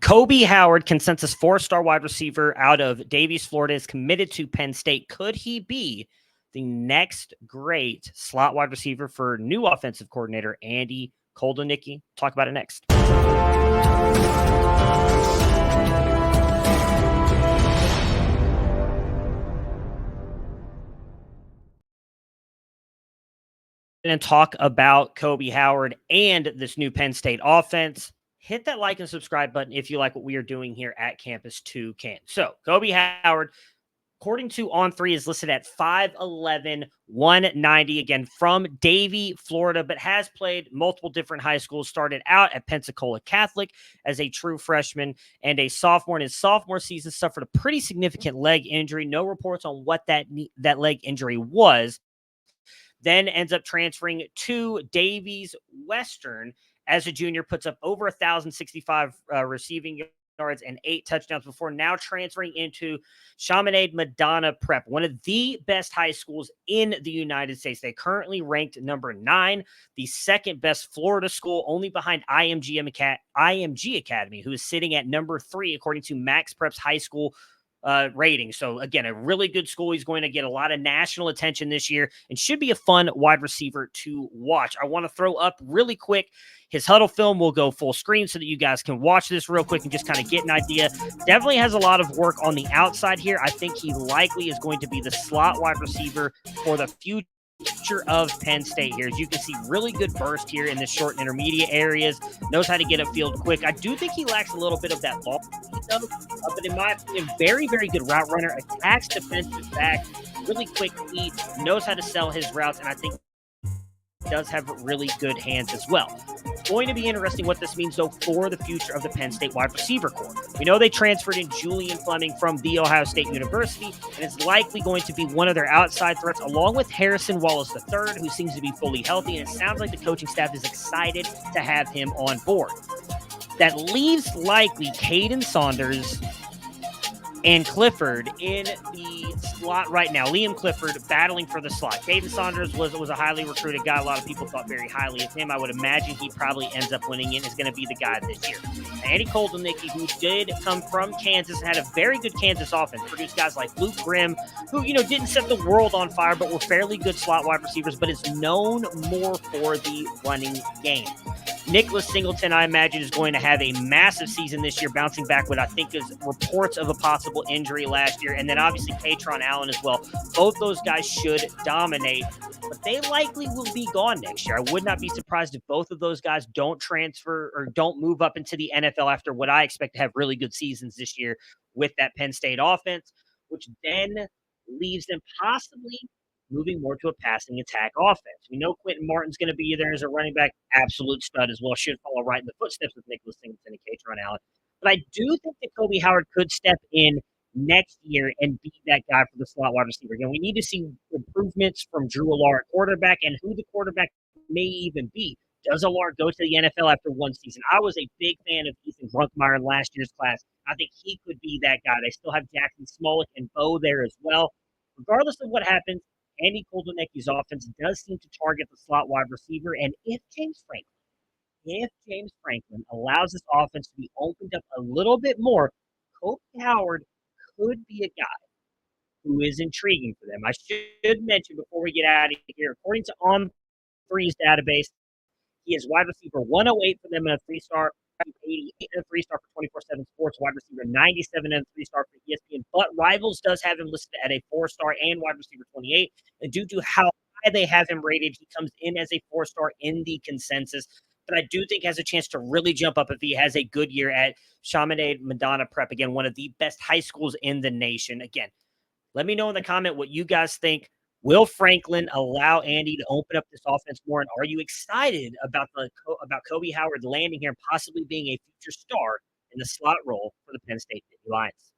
Koby Howard, consensus 4-star wide receiver out of Davies, Florida, is committed to Penn State. Could he be the next great slot wide receiver for new offensive coordinator Andy Koldenicky? Talk about it next. And talk about Koby Howard and this new Penn State offense. Hit that like and subscribe button if you like what we are doing here at Campus 2 Canton. So, Koby Howard, according to On3, is listed at 5'11", 190, again, from Davie, Florida, but has played multiple different high schools, started out at Pensacola Catholic as a true freshman and a sophomore. In his sophomore season, suffered a pretty significant leg injury. No reports on what that leg injury was. Then ends up transferring to Davies Western as a junior, puts up over 1,065 receiving yards and 8 touchdowns before now transferring into Chaminade-Madonna Prep, one of the best high schools in the United States. They currently ranked number 9, the second best Florida school, only behind IMG Academy, who is sitting at number 3, according to Max Prep's high school rating. So again, a really good school. He's going to get a lot of national attention this year and should be a fun wide receiver to watch. I want to throw up really quick his huddle film. Will go full screen so that you guys can watch this real quick and just kind of get an idea. Definitely has a lot of work on the outside here. I think he likely is going to be the slot wide receiver for the future of Penn State here. As you can see, really good burst here in the short and intermediate areas. Knows how to get upfield quick. I do think he lacks a little bit of that ball though, but in my opinion, very, very good route runner. Attacks defensive back, really quick feet, knows how to sell his routes, and I think does have really good hands as well. It's going to be interesting what this means, though, for the future of the Penn State wide receiver corps. We know they transferred in Julian Fleming from The Ohio State University, and it's likely going to be one of their outside threats, along with Harrison Wallace III, who seems to be fully healthy, and it sounds like the coaching staff is excited to have him on board. That leaves likely Caden Saunders and Clifford in the slot right now. Liam Clifford battling for the slot. Caden Saunders was a highly recruited guy. A lot of people thought very highly of him. I would imagine he probably ends up winning it, is going to be the guy this year. Andy Koldenicky, who did come from Kansas and had a very good Kansas offense, produced guys like Luke Grimm, who, didn't set the world on fire, but were fairly good slot wide receivers, but is known more for the running game. Nicholas Singleton, I imagine, is going to have a massive season this year, bouncing back what I think is reports of a possible injury last year. And then obviously Katron Allen as well. Both those guys should dominate, but they likely will be gone next year. I would not be surprised if both of those guys don't transfer or don't move up into the NFL after what I expect to have really good seasons this year with that Penn State offense, which then leaves them possibly moving more to a passing attack offense. We know Quentin Martin's going to be there as a running back, absolute stud as well. Should follow right in the footsteps of Nicholas Singleton and Katron Allen. But I do think that Koby Howard could step in next year and be that guy for the slot wide receiver. Again, we need to see improvements from Drew Allar at quarterback and who the quarterback may even be. Does Allar go to the NFL after one season? I was a big fan of Ethan Brunkmeyer in last year's class. I think he could be that guy. They still have Jackson Smolik and Bo there as well. Regardless of what happens, Andy Koldenicki's offense does seem to target the slot wide receiver, and if James Franklin allows this offense to be opened up a little bit more, Koby Howard could be a guy who is intriguing for them. I should mention before we get out of here, according to On3's database, he is wide receiver 108 for them in a 3-star, 88 and a 3-star for 24/7 Sports, wide receiver 97 and a 3-star for ESPN. But Rivals does have him listed at a 4-star and wide receiver 28. And due to how high they have him rated, he comes in as a 4-star in the consensus. But I do think has a chance to really jump up if he has a good year at Chaminade-Madonna Prep. Again, one of the best high schools in the nation. Again, let me know in the comment what you guys think. Will Franklin allow Andy to open up this offense more? And are you excited about Koby Howard landing here and possibly being a future star in the slot role for the Penn State Lions?